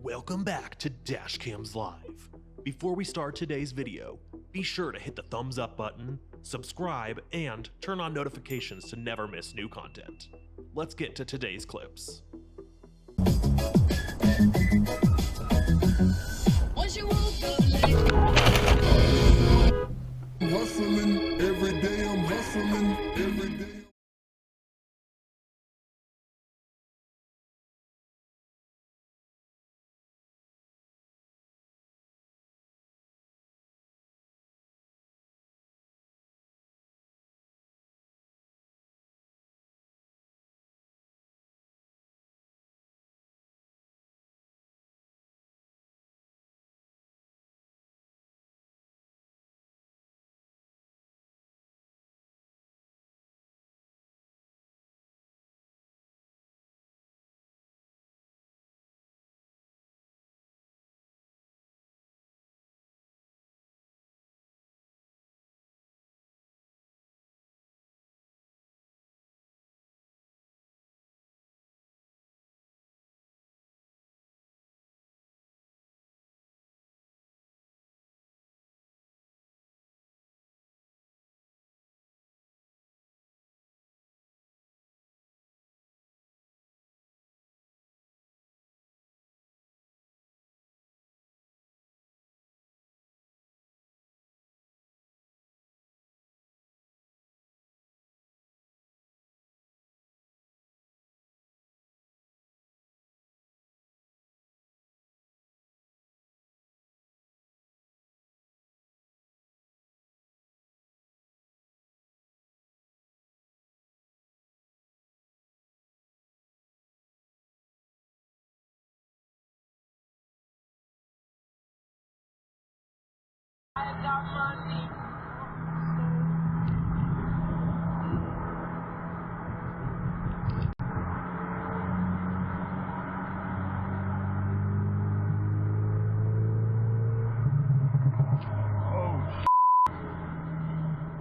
Welcome back to Dashcams Live. Before we start today's video, be sure to hit the thumbs up button, subscribe, and turn on notifications to never miss new content. Let's get to today's clips. Hustling every day, I'm hustling every day.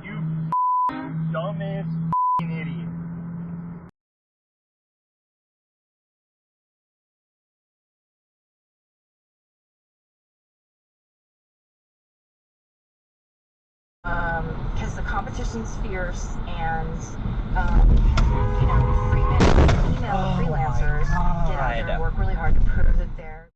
You dumbass idiot. Because the competition's fierce and, female freelancers get out there and work really hard to prove that they're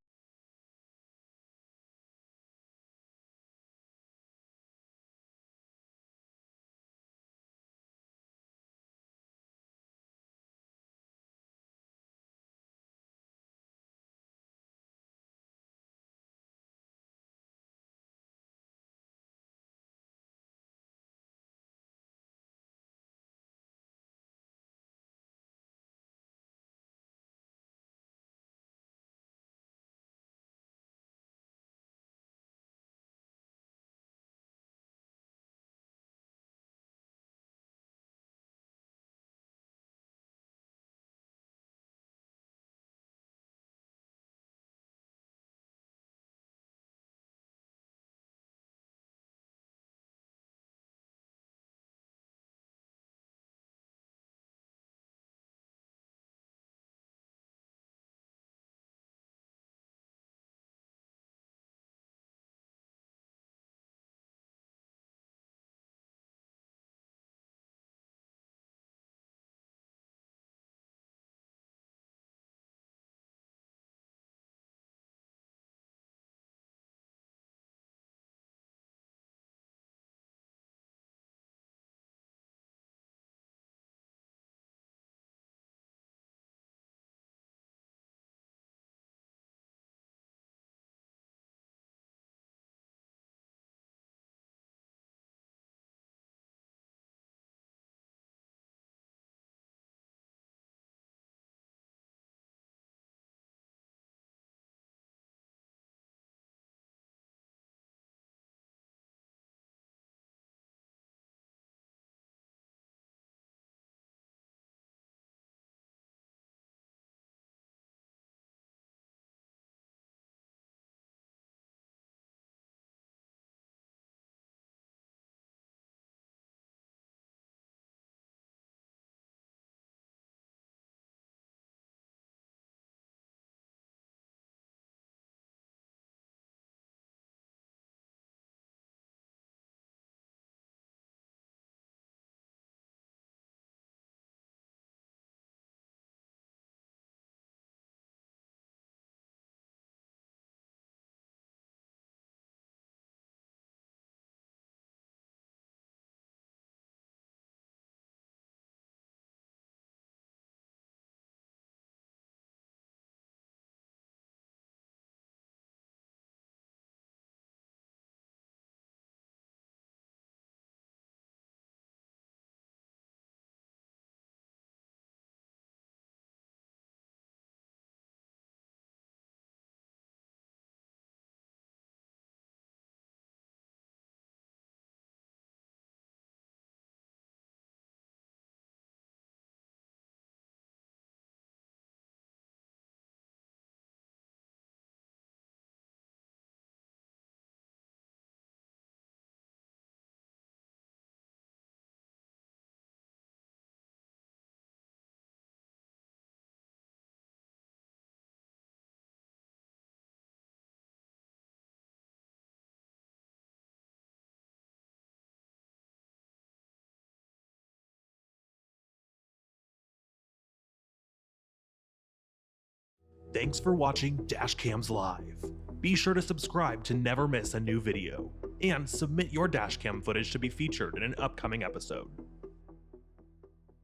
Thanks for watching Dashcams Live. Be sure to subscribe to never miss a new video, and submit your dashcam footage to be featured in an upcoming episode.